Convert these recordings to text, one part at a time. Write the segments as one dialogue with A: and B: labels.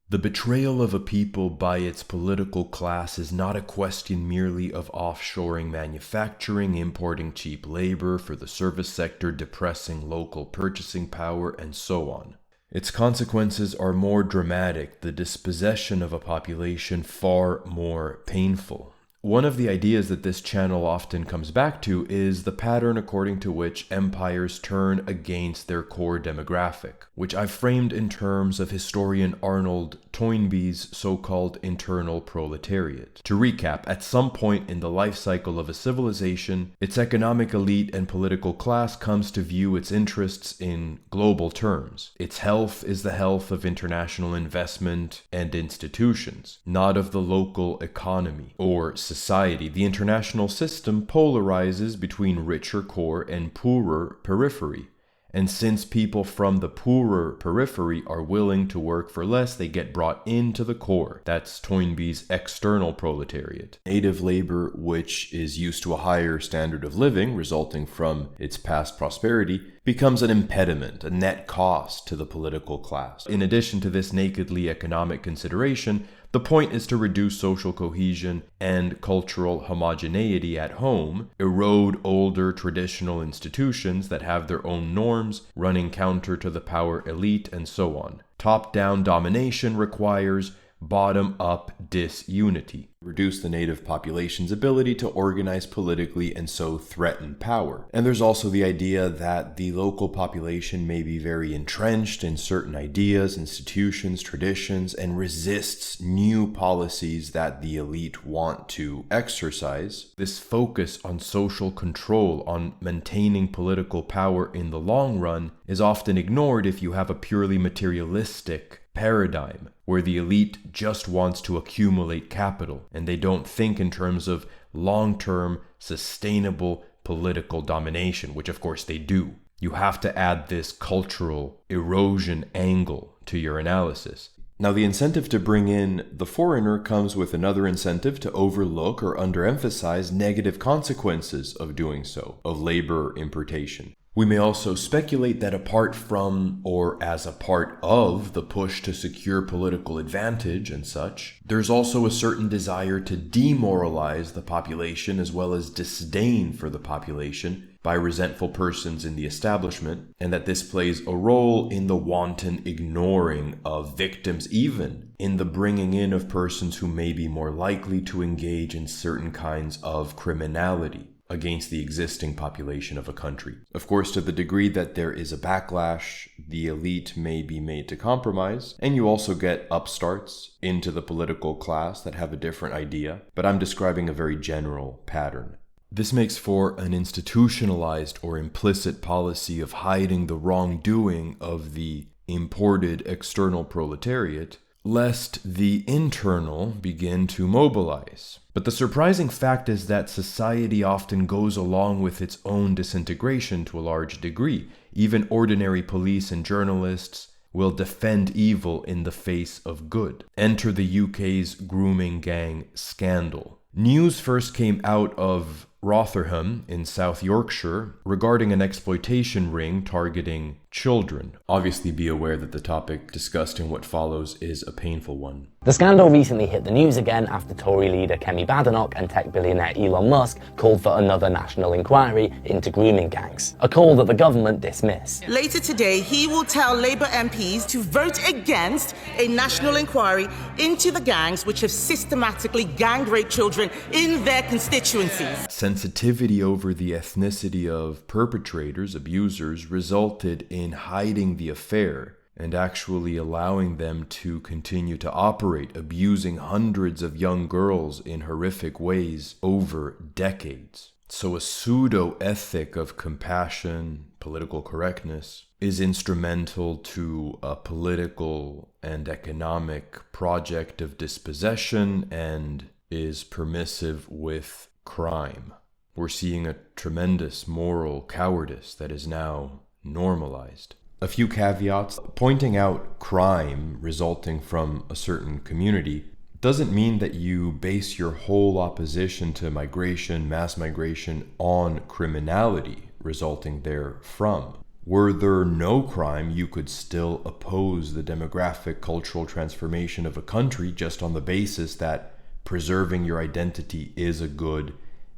A: The betrayal of a people by its political class is not a question merely of offshoring manufacturing, importing cheap labor for the service sector, depressing local purchasing power, and so on. Its consequences are more dramatic, the dispossession of a population far more painful. One of the ideas that this channel often comes back to is the pattern according to which empires turn against their core demographic, which I've framed in terms of historian Arnold Toynbee's so-called internal proletariat. To recap, at some point in the life cycle of a civilization, its economic elite and political class comes to view its interests in global terms. Its health is the health of international investment and institutions, not of the local economy or society. The international system polarizes between richer core and poorer periphery. And since people from the poorer periphery are willing to work for less, they get brought into the core. That's Toynbee's external proletariat. Native labor, which is used to a higher standard of living resulting from its past prosperity, becomes an impediment, a net cost to the political class. In addition to this nakedly economic consideration, the point is to reduce social cohesion and cultural homogeneity at home, erode older traditional institutions that have their own norms, running counter to the power elite, and so on. Top-down domination requires bottom-up disunity. Reduce the native population's ability to organize politically and so threaten power. And there's also the idea that the local population may be very entrenched in certain ideas, institutions, traditions, and resists new policies that the elite want to exercise. This focus on social control, on maintaining political power in the long run, is often ignored if you have a purely materialistic paradigm where the elite just wants to accumulate capital and they don't think in terms of long-term sustainable political domination, which of course they do. You have to add this cultural erosion angle to your analysis. Now, the incentive to bring in the foreigner comes with another incentive to overlook or underemphasize negative consequences of doing so, of labor importation. We may also speculate that apart from, or as a part of, the push to secure political advantage and such, there's also a certain desire to demoralize the population as well as disdain for the population by resentful persons in the establishment, and that this plays a role in the wanton ignoring of victims, even in the bringing in of persons who may be more likely to engage in certain kinds of criminality against the existing population of a country. Of course, to the degree that there is a backlash, the elite may be made to compromise, and you also get upstarts into the political class that have a different idea, but I'm describing a very general pattern. This makes for an institutionalized or implicit policy of hiding the wrongdoing of the imported external proletariat, lest the internal begin to mobilize. But the surprising fact is that society often goes along with its own disintegration to a large degree. Even ordinary police and journalists will defend evil in the face of good. Enter the UK's grooming gang scandal. News first came out of Rotherham in South Yorkshire regarding an exploitation ring targeting children. Obviously, be aware that the topic discussed in what follows is a painful one.
B: The scandal recently hit the news again after Tory leader Kemi Badenoch and tech billionaire Elon Musk called for another national inquiry into grooming gangs, a call that the government dismissed.
C: Later today, he will tell Labour MPs to vote against a national inquiry into the gangs which have systematically gang raped children in their constituencies.
A: Sensitivity over the ethnicity of perpetrators, abusers, resulted in hiding the affair and actually allowing them to continue to operate, abusing hundreds of young girls in horrific ways over decades. So a pseudo-ethic of compassion, political correctness, is instrumental to a political and economic project of dispossession and is permissive with crime. We're seeing a tremendous moral cowardice that is now normalized. A few caveats. Pointing out crime resulting from a certain community doesn't mean that you base your whole opposition to migration, mass migration, on criminality resulting therefrom. Were there no crime, you could still oppose the demographic cultural transformation of a country just on the basis that preserving your identity is a good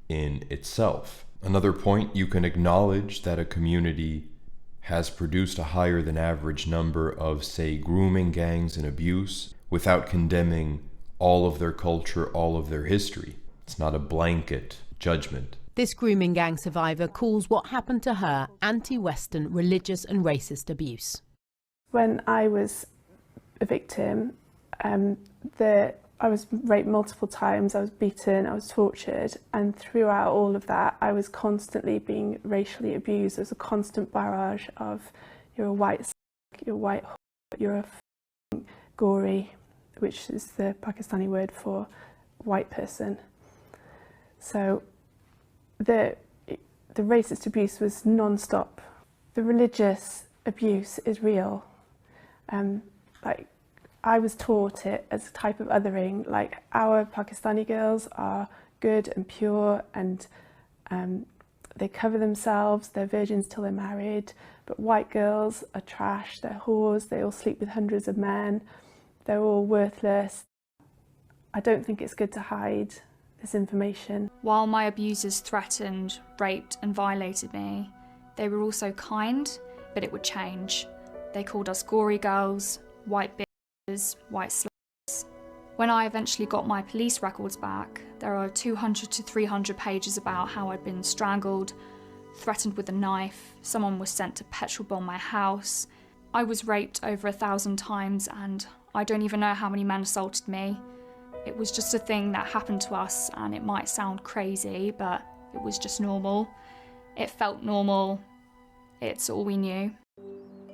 A: in itself. Another point, you can acknowledge that a community has produced a higher than average number of, say, grooming gangs and abuse without condemning all of their culture, all of their history. It's not a blanket judgment.
D: This grooming gang survivor calls what happened to her anti-Western religious and racist abuse.
E: When I was a victim, I was raped multiple times, I was beaten, I was tortured, and throughout all of that I was constantly being racially abused. There was a constant barrage of you're a white slag, you're a white whore, you're a gory, which is the Pakistani word for white person. So the racist abuse was non-stop. The religious abuse is real. I was taught it as a type of othering, like our Pakistani girls are good and pure and they cover themselves, they're virgins till they're married, but white girls are trash, they're whores, they all sleep with hundreds of men, they're all worthless. I don't think it's good to hide this information.
F: While my abusers threatened, raped and violated me, they were also kind, but it would change. They called us gory girls, white bitches, white sluts. When I eventually got my police records back, there are 200 to 300 pages about how I'd been strangled, threatened with a knife, someone was sent to petrol bomb my house. I was raped over 1,000 times and I don't even know how many men assaulted me. It was just a thing that happened to us and it might sound crazy, but it was just normal. It felt normal. It's all we knew.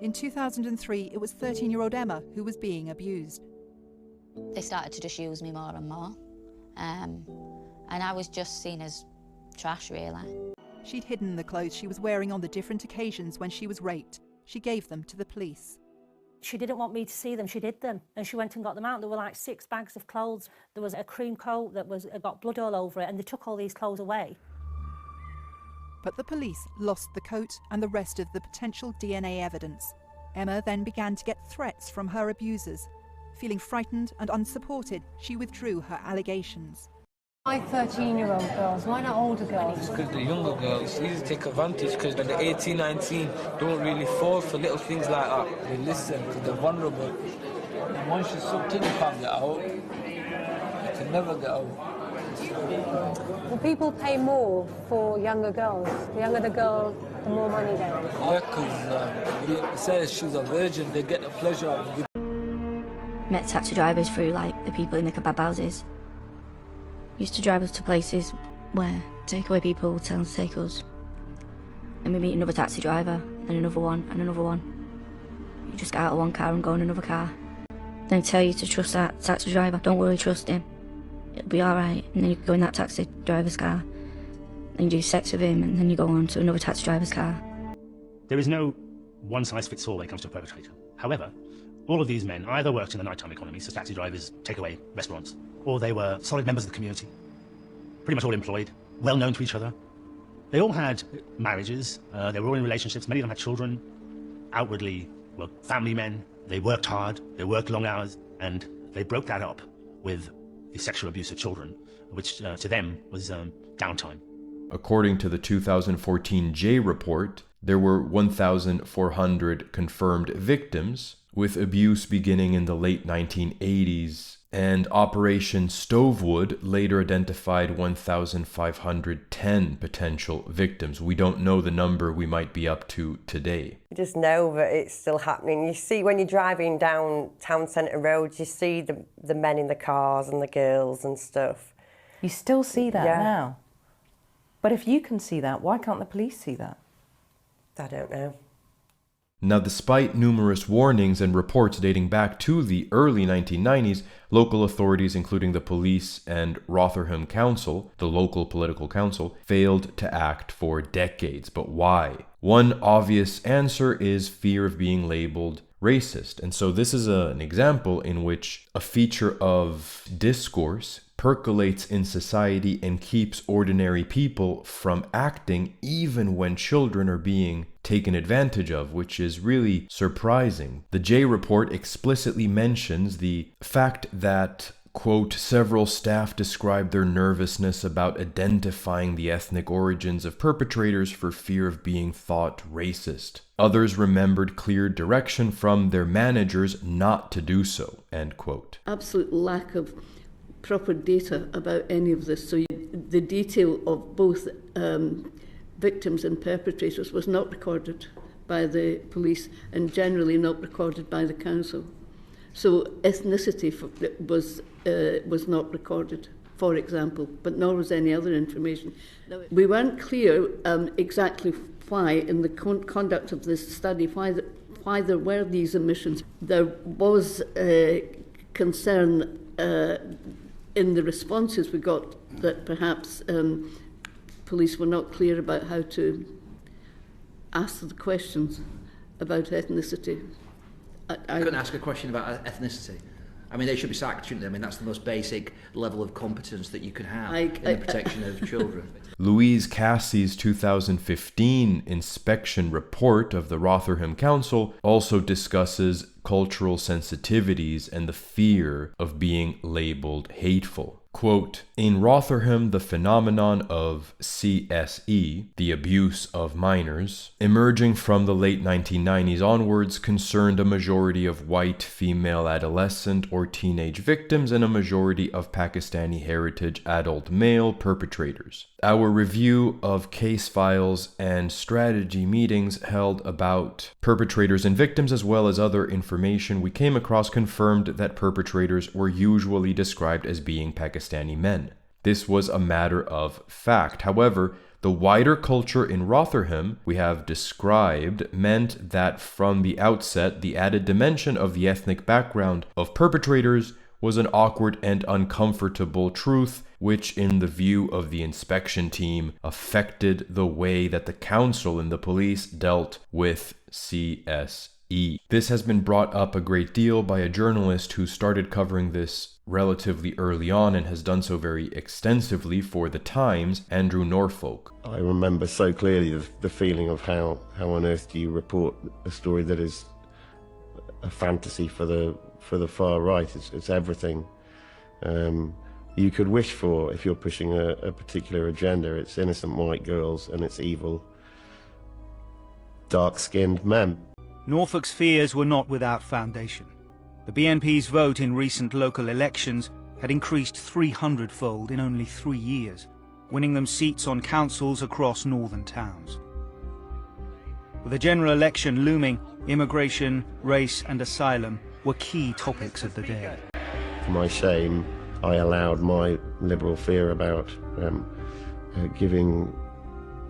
G: In 2003, it was 13-year-old Emma who was being abused.
H: They started to just use me more and more. And I was just seen as trash, really.
G: She'd hidden the clothes she was wearing on the different occasions when she was raped. She gave them to the police.
I: She didn't want me to see them, she hid them. And she went and got them out. There were like 6 bags of clothes. There was a cream coat that got blood all over it, and they took all these clothes away.
G: But the police lost the coat and the rest of the potential DNA evidence. Emma then began to get threats from her abusers. Feeling frightened and unsupported, she withdrew her allegations.
J: Why 13-year-old girls? Why not older girls?
K: It's because the younger girls easy to take advantage because when they're 18, 19, don't really fall for little things like that. They listen because they're vulnerable. And once you're sucked in, you can't get out. You can never get out.
J: Will people pay more for younger girls? The younger the girl, the more money they have.
K: Yeah, because it says she's a virgin, they get the pleasure of it.
H: Met taxi drivers through like the people in the kebab houses. Used to drive us to places where takeaway people would tell us to take us. And we meet another taxi driver, and another one, and another one. You just get out of one car and go in another car. They tell you to trust that taxi driver. Don't worry, trust him. It'll be alright. And then you go in that taxi driver's car, and you do sex with him, and then you go on to another taxi driver's car.
L: There is no one-size-fits-all when it comes to a perpetrator. However, all of these men either worked in the nighttime economy, so taxi drivers, takeaway, restaurants, or they were solid members of the community, pretty much all employed, well known to each other. They all had marriages, they were all in relationships, many of them had children, outwardly were family men, they worked hard, they worked long hours, and they broke that up with the sexual abuse of children, which to them was downtime.
A: According to the 2014 J report, there were 1,400 confirmed victims, with abuse beginning in the late 1980s, and Operation Stovewood later identified 1,510 potential victims. We don't know the number we might be up to today.
M: You just know that it's still happening. You see when you're driving down town centre roads, you see the men in the cars and the girls and stuff.
N: You still see that now? But if you can see that, why can't the police see that?
M: I don't know.
A: Now, despite numerous warnings and reports dating back to the early 1990s, local authorities, including the police and Rotherham Council, the local political council, failed to act for decades. But why? One obvious answer is fear of being labeled racist. And so this is an example in which a feature of discourse percolates in society and keeps ordinary people from acting even when children are being taken advantage of, which is really surprising. The J report explicitly mentions the fact that, quote, several staff described their nervousness about identifying the ethnic origins of perpetrators for fear of being thought racist. Others remembered clear direction from their managers not to do so, end quote.
O: Absolute lack of proper data about any of this. So the detail of both victims and perpetrators was not recorded by the police and generally not recorded by the council. So ethnicity was not recorded, for example, but nor was any other information. We weren't clear exactly why, in the conduct of this study, why there were these omissions. There was concern in the responses we got that perhaps police were not clear about how to ask the questions about ethnicity.
P: I couldn't ask a question about ethnicity. I mean, they should be sacked, shouldn't they? I mean, that's the most basic level of competence that you can have in the protection of children.
A: Louise Cassie's 2015 inspection report of the Rotherham Council also discusses cultural sensitivities and the fear of being labelled hateful. Quote, in Rotherham, the phenomenon of CSE, the abuse of minors, emerging from the late 1990s onwards, concerned a majority of white female adolescent or teenage victims and a majority of Pakistani heritage adult male perpetrators. Our review of case files and strategy meetings held about perpetrators and victims, as well as other information we came across, confirmed that perpetrators were usually described as being Pakistani men. This was a matter of fact. However, the wider culture in Rotherham we have described meant that from the outset, the added dimension of the ethnic background of perpetrators was an awkward and uncomfortable truth, which, in the view of the inspection team, affected the way that the council and the police dealt with CSE. This has been brought up a great deal by a journalist who started covering this relatively early on and has done so very extensively for The Times, Andrew Norfolk.
Q: I remember so clearly the feeling of how on earth do you report a story that is a fantasy for the far right. It's everything you could wish for if you're pushing a particular agenda. It's innocent white girls and it's evil, dark-skinned men.
R: Norfolk's fears were not without foundation. The BNP's vote in recent local elections had increased 300-fold in only 3 years, winning them seats on councils across northern towns. With the general election looming, immigration, race and asylum were key topics of the day.
Q: To my shame, I allowed my liberal fear about giving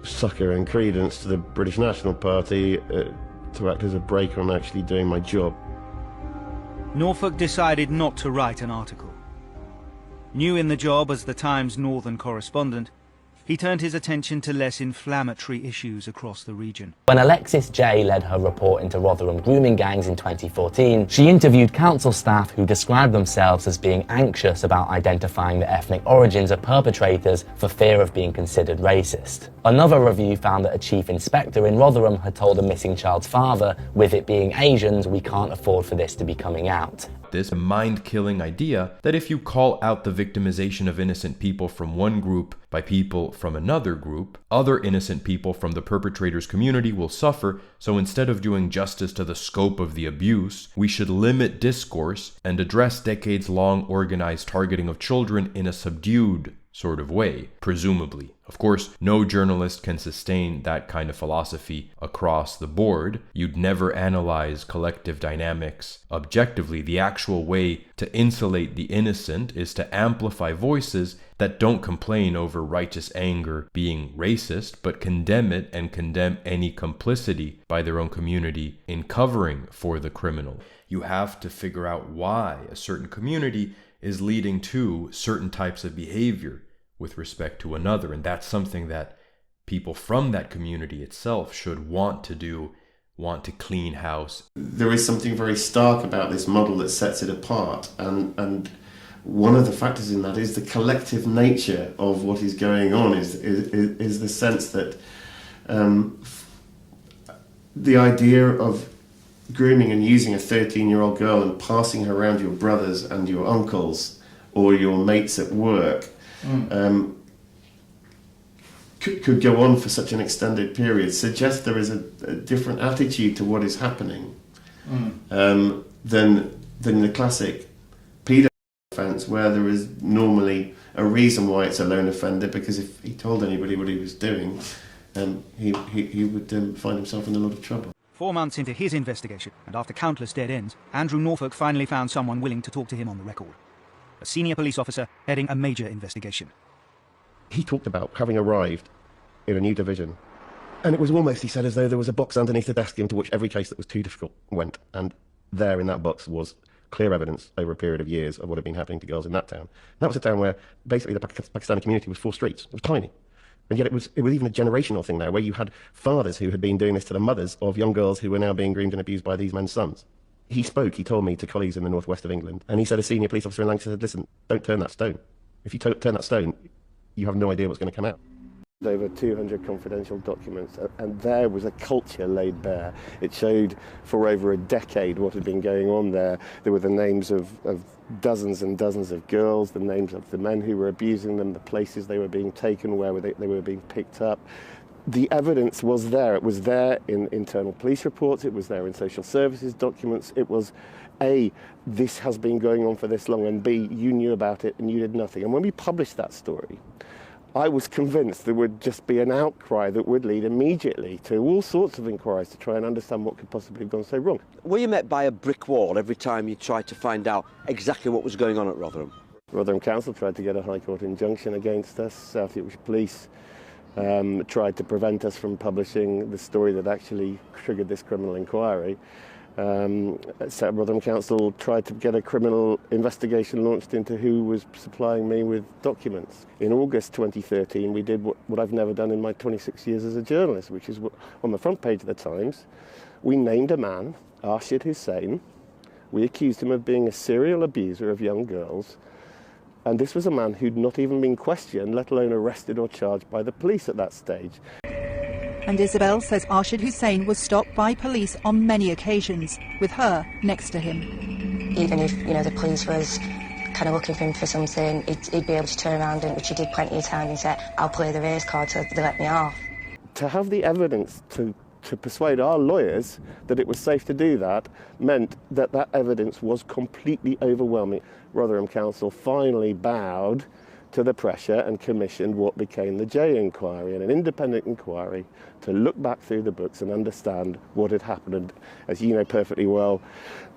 Q: succour and credence to the British National Party to act as a break on actually doing my job.
R: Norfolk decided not to write an article. New in the job as the Times Northern correspondent, he turned his attention to less inflammatory issues across the region.
B: When Alexis J led her report into Rotherham grooming gangs in 2014, she interviewed council staff who described themselves as being anxious about identifying the ethnic origins of perpetrators for fear of being considered racist. Another review found that a chief inspector in Rotherham had told a missing child's father, with it being Asians, we can't afford for this to be coming out.
A: This mind-killing idea that if you call out the victimization of innocent people from one group by people from another group, other innocent people from the perpetrator's community will suffer, so instead of doing justice to the scope of the abuse, we should limit discourse and address decades-long organized targeting of children in a subdued sort of way, presumably. Of course, no journalist can sustain that kind of philosophy across the board. You'd never analyze collective dynamics objectively. The actual way to insulate the innocent is to amplify voices that don't complain over righteous anger being racist, but condemn it and condemn any complicity by their own community in covering for the criminal. You have to figure out why a certain community is leading to certain types of behavior with respect to another, and that's something that people from that community itself should want to do, want to clean house.
Q: There is something very stark about this model that sets it apart, and one of the factors in that is the collective nature of what is going on, is the sense that the idea of grooming and using a 13-year-old girl and passing her around your brothers and your uncles or your mates at work could go on for such an extended period suggests there is a different attitude to what is happening than the classic paedo offence, where there is normally a reason why it's a lone offender, because if he told anybody what he was doing, he would find himself in a lot of trouble.
R: 4 months into his investigation, and after countless dead ends, Andrew Norfolk finally found someone willing to talk to him on the record. A senior police officer heading a major investigation.
Q: He talked about having arrived in a new division, and it was almost, he said, as though there was a box underneath the desk into which every case that was too difficult went, and there in that box was clear evidence over a period of years of what had been happening to girls in that town. That was a town where basically the Pakistani community was 4 streets. It was tiny. And yet it was even a generational thing there, where you had fathers who had been doing this to the mothers of young girls who were now being groomed and abused by these men's sons. He told me, to colleagues in the northwest of England, and he said, a senior police officer in Lancashire said, listen, don't turn that stone. If you turn that stone, you have no idea what's going to come out. Over 200 confidential documents, and there was a culture laid bare. It showed for over a decade what had been going on there. There were the names of dozens and dozens of girls, the names of the men who were abusing them, the places they were being taken, where they were being picked up. The evidence was there. It was there in internal police reports, it was there in social services documents. It was A, this has been going on for this long, and B, you knew about it and you did nothing. And when we published that story, I was convinced there would just be an outcry that would lead immediately to all sorts of inquiries to try and understand what could possibly have gone so wrong.
S: Were you met by a brick wall every time you tried to find out exactly what was going on at Rotherham?
Q: Rotherham Council tried to get a High Court injunction against us. South Yorkshire Police tried to prevent us from publishing the story that actually triggered this criminal inquiry. Rotherham Council tried to get a criminal investigation launched into who was supplying me with documents. In August 2013, we did what I've never done in my 26 years as a journalist, which is on the front page of the Times, we named a man, Arshid Hussain. We accused him of being a serial abuser of young girls, and this was a man who'd not even been questioned, let alone arrested or charged by the police at that stage.
G: And Isabel says Arshid Hussain was stopped by police on many occasions, with her next to him.
H: Even if, the police was kind of looking for him for something, he'd be able to turn around, which he did plenty of times, and say, I'll play the race card so they let me off.
Q: To have the evidence to persuade our lawyers that it was safe to do that meant that that evidence was completely overwhelming. Rotherham Council finally bowed to the pressure and commissioned what became the J inquiry, an independent inquiry to look back through the books and understand what had happened. And as you know perfectly well,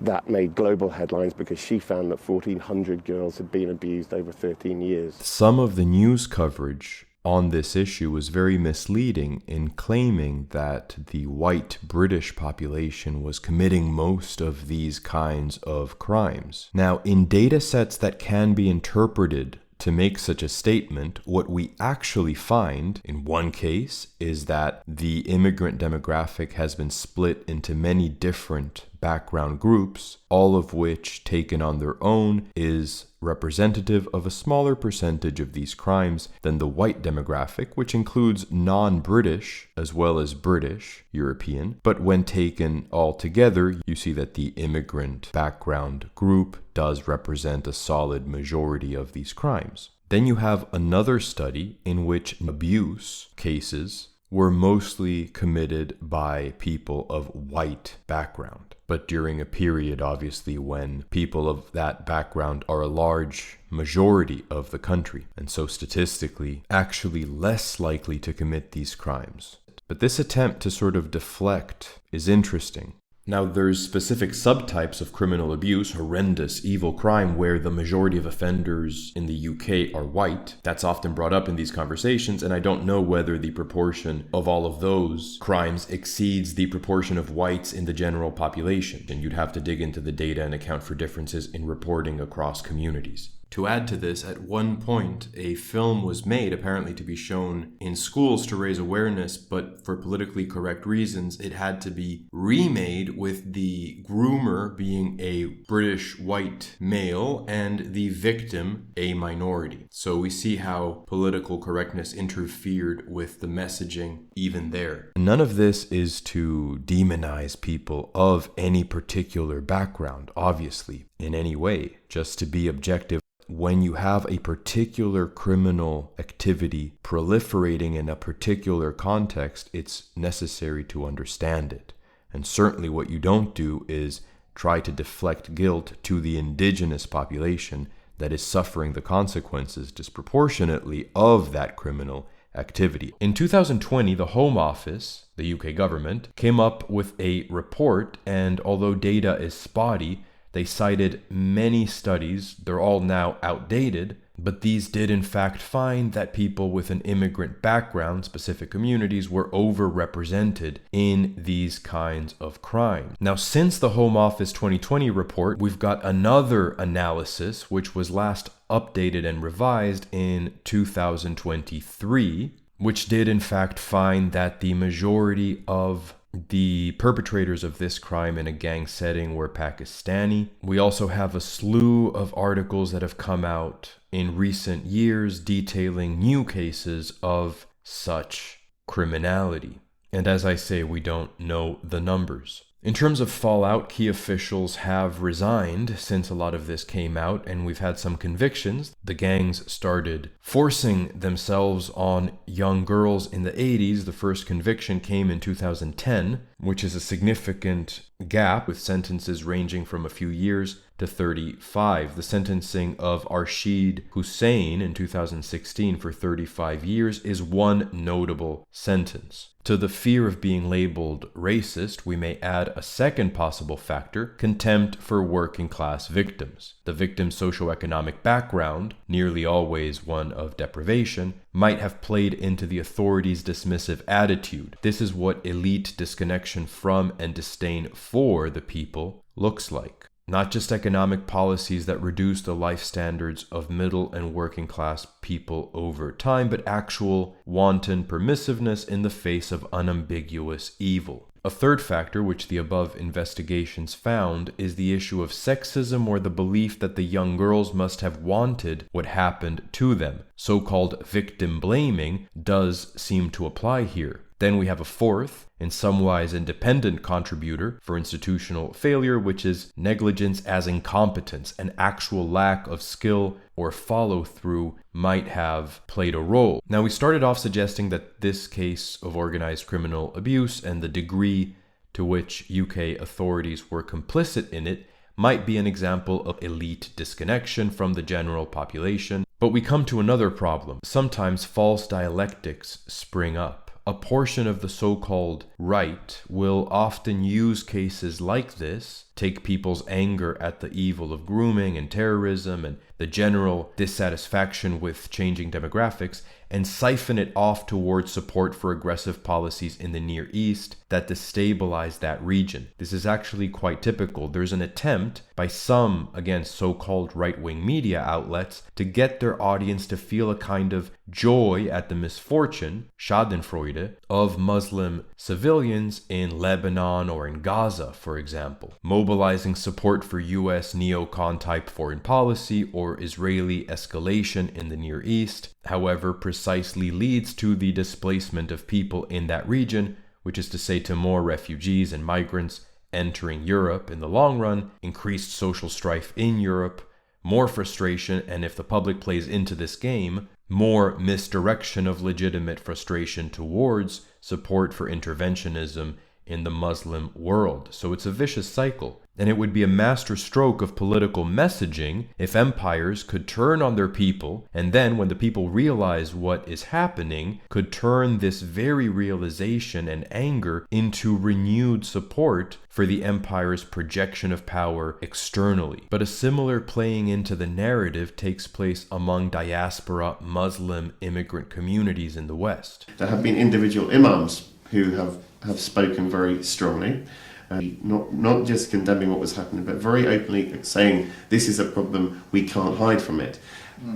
Q: that made global headlines because she found that 1,400 girls had been abused over 13 years.
A: Some of the news coverage on this issue was very misleading in claiming that the white British population was committing most of these kinds of crimes. Now, in data sets that can be interpreted to make such a statement, what we actually find in one case is that the immigrant demographic has been split into many different background groups, all of which, taken on their own, is representative of a smaller percentage of these crimes than the white demographic, which includes non-British as well as British, European. But when taken all together, you see that the immigrant background group does represent a solid majority of these crimes. Then you have another study in which abuse cases were mostly committed by people of white background, but during a period, obviously, when people of that background are a large majority of the country, and so statistically actually less likely to commit these crimes. But this attempt to sort of deflect is interesting. Now, there's specific subtypes of criminal abuse, horrendous, evil crime, where the majority of offenders in the UK are white. That's often brought up in these conversations, and I don't know whether the proportion of all of those crimes exceeds the proportion of whites in the general population. And you'd have to dig into the data and account for differences in reporting across communities. To add to this, at one point, a film was made, apparently to be shown in schools to raise awareness, but for politically correct reasons, it had to be remade with the groomer being a British white male and the victim a minority. So we see how political correctness interfered with the messaging even there. None of this is to demonize people of any particular background, obviously, in any way, just to be objective. When you have a particular criminal activity proliferating in a particular context, it's necessary to understand it. And certainly what you don't do is try to deflect guilt to the indigenous population that is suffering the consequences disproportionately of that criminal activity. In 2020, the Home Office, the UK government, came up with a report, and although data is spotty, they cited many studies. They're all now outdated, but these did in fact find that people with an immigrant background, specific communities, were overrepresented in these kinds of crimes. Now, since the Home Office 2020 report, we've got another analysis which was last updated and revised in 2023, which did in fact find that the majority of the perpetrators of this crime in a gang setting were Pakistani. We also have a slew of articles that have come out in recent years detailing new cases of such criminality. And as I say, we don't know the numbers. In terms of fallout, key officials have resigned since a lot of this came out, and we've had some convictions. The gangs started forcing themselves on young girls in the 80s. The first conviction came in 2010, which is a significant gap, with sentences ranging from a few years to 35. The sentencing of Arshid Hussain in 2016 for 35 years is one notable sentence. To the fear of being labeled racist, we may add a second possible factor: contempt for working class victims. The victim's socioeconomic background, nearly always one of deprivation, might have played into the authorities' dismissive attitude. This is what elite disconnection from and disdain for the people looks like. Not just economic policies that reduce the life standards of middle and working class people over time, but actual wanton permissiveness in the face of unambiguous evil. A third factor, which the above investigations found, is the issue of sexism, or the belief that the young girls must have wanted what happened to them. So-called victim blaming does seem to apply here. Then we have a fourth, in some wise independent contributor for institutional failure, which is negligence as incompetence. An actual lack of skill or follow-through might have played a role. Now, we started off suggesting that this case of organized criminal abuse and the degree to which UK authorities were complicit in it might be an example of elite disconnection from the general population. But we come to another problem. Sometimes false dialectics spring up. A portion of the so-called right will often use cases like this, take people's anger at the evil of grooming and terrorism and the general dissatisfaction with changing demographics, and siphon it off towards support for aggressive policies in the Near East that destabilize that region. This is actually quite typical. There's an attempt by some, again, so-called right-wing media outlets to get their audience to feel a kind of joy at the misfortune, Schadenfreude, of Muslim civilians in Lebanon or in Gaza, for example, mobilizing support for US neocon type foreign policy or Israeli escalation in the Near East, however, precisely leads to the displacement of people in that region, which is to say to more refugees and migrants entering Europe in the long run, increased social strife in Europe, more frustration, and if the public plays into this game, more misdirection of legitimate frustration towards support for interventionism in the Muslim world. So it's a vicious cycle. And it would be a master stroke of political messaging if empires could turn on their people, and then when the people realize what is happening, could turn this very realization and anger into renewed support for the empire's projection of power externally. But a similar playing into the narrative takes place among diaspora Muslim immigrant communities in the West.
Q: There have been individual imams who have spoken very strongly. Not just condemning what was happening, but very openly saying this is a problem, we can't hide from it.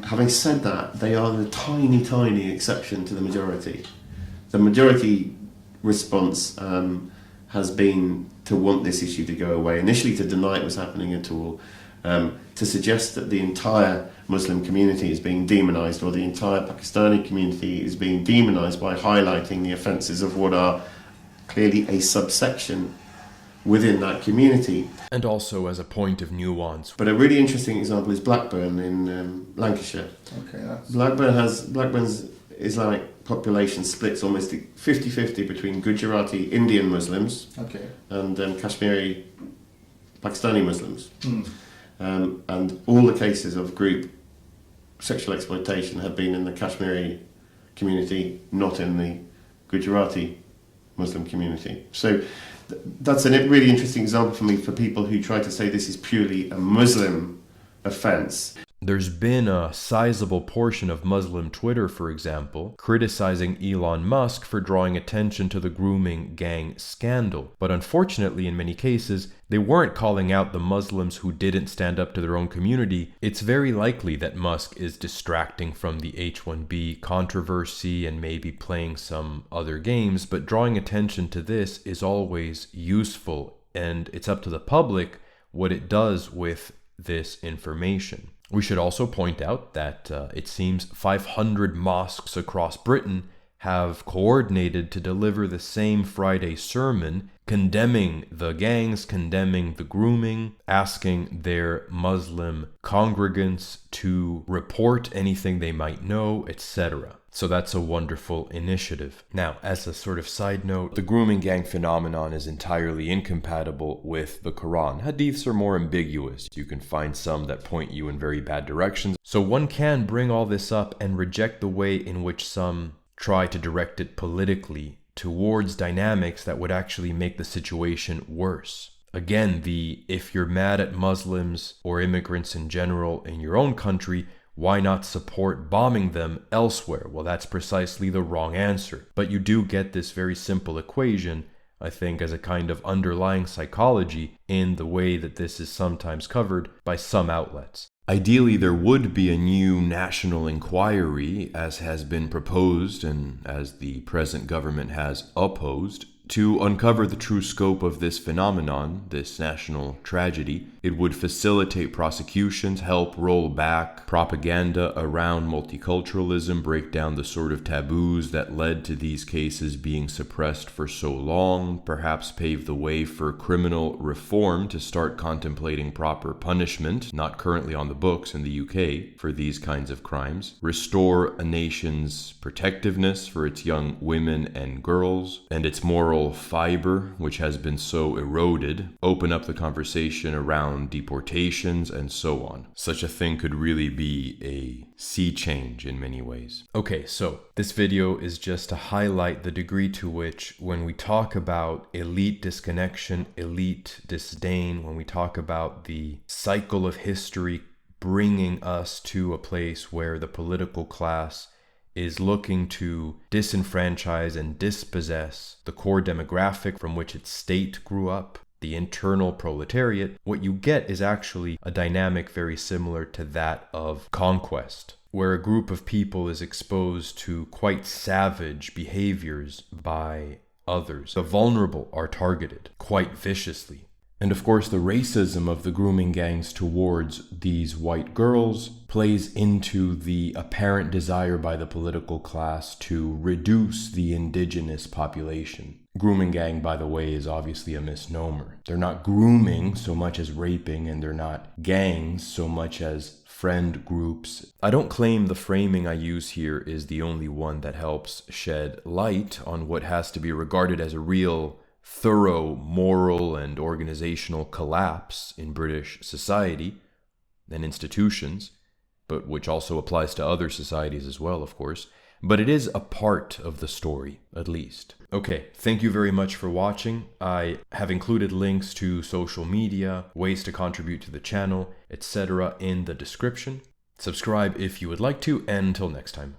Q: Having said that, they are the tiny, tiny exception to the majority. The majority response has been to want this issue to go away, initially to deny it was happening at all, to suggest that the entire Muslim community is being demonised, or the entire Pakistani community is being demonised by highlighting the offences of what are clearly a subsection within that community.
A: And also as a point of nuance.
Q: But a really interesting example is Blackburn in Lancashire.
T: Okay,
Q: Blackburn's Islamic population splits almost 50-50 between Gujarati Indian Muslims and Kashmiri Pakistani Muslims. And all the cases of group sexual exploitation have been in the Kashmiri community, not in the Gujarati Muslim community. So that's a really interesting example for me, for people who try to say this is purely a Muslim offence.
A: There's been a sizable portion of Muslim Twitter, for example, criticizing Elon Musk for drawing attention to the grooming gang scandal. But unfortunately, in many cases, they weren't calling out the Muslims who didn't stand up to their own community. It's very likely that Musk is distracting from the H-1B controversy and maybe playing some other games, but drawing attention to this is always useful, and it's up to the public what it does with this information. We should also point out that it seems 500 mosques across Britain have coordinated to deliver the same Friday sermon, condemning the gangs, condemning the grooming, asking their Muslim congregants to report anything they might know, etc. So that's a wonderful initiative. Now, as a sort of side note, the grooming gang phenomenon is entirely incompatible with the Quran. Hadiths are more ambiguous. You can find some that point you in very bad directions. So one can bring all this up and reject the way in which some try to direct it politically towards dynamics that would actually make the situation worse. Again, if you're mad at Muslims or immigrants in general in your own country, why not support bombing them elsewhere? Well, that's precisely the wrong answer. But you do get this very simple equation, I think, as a kind of underlying psychology in the way that this is sometimes covered by some outlets. Ideally, there would be a new national inquiry, as has been proposed and as the present government has opposed, to uncover the true scope of this phenomenon, this national tragedy. It would facilitate prosecutions, help roll back propaganda around multiculturalism, break down the sort of taboos that led to these cases being suppressed for so long, perhaps pave the way for criminal reform to start contemplating proper punishment, not currently on the books in the UK, for these kinds of crimes, restore a nation's protectiveness for its young women and girls, and its moral fiber, which has been so eroded, open up the conversation around deportations and so on. Such a thing could really be a sea change in many ways. Okay, so this video is just to highlight the degree to which, when we talk about elite disconnection, elite disdain, when we talk about the cycle of history bringing us to a place where the political class is looking to disenfranchise and dispossess the core demographic from which its state grew up, the internal proletariat, what you get is actually a dynamic very similar to that of conquest, where a group of people is exposed to quite savage behaviors by others. The vulnerable are targeted quite viciously. And of course, the racism of the grooming gangs towards these white girls plays into the apparent desire by the political class to reduce the indigenous population. Grooming gang, by the way, is obviously a misnomer. They're not grooming so much as raping, and they're not gangs so much as friend groups. I don't claim the framing I use here is the only one that helps shed light on what has to be regarded as a real thorough moral and organizational collapse in British society and institutions, but which also applies to other societies as well, of course. But it is a part of the story, at least. Okay, thank you very much for watching. I have included links to social media, ways to contribute to the channel, etc. in the description. Subscribe if you would like to, and until next time.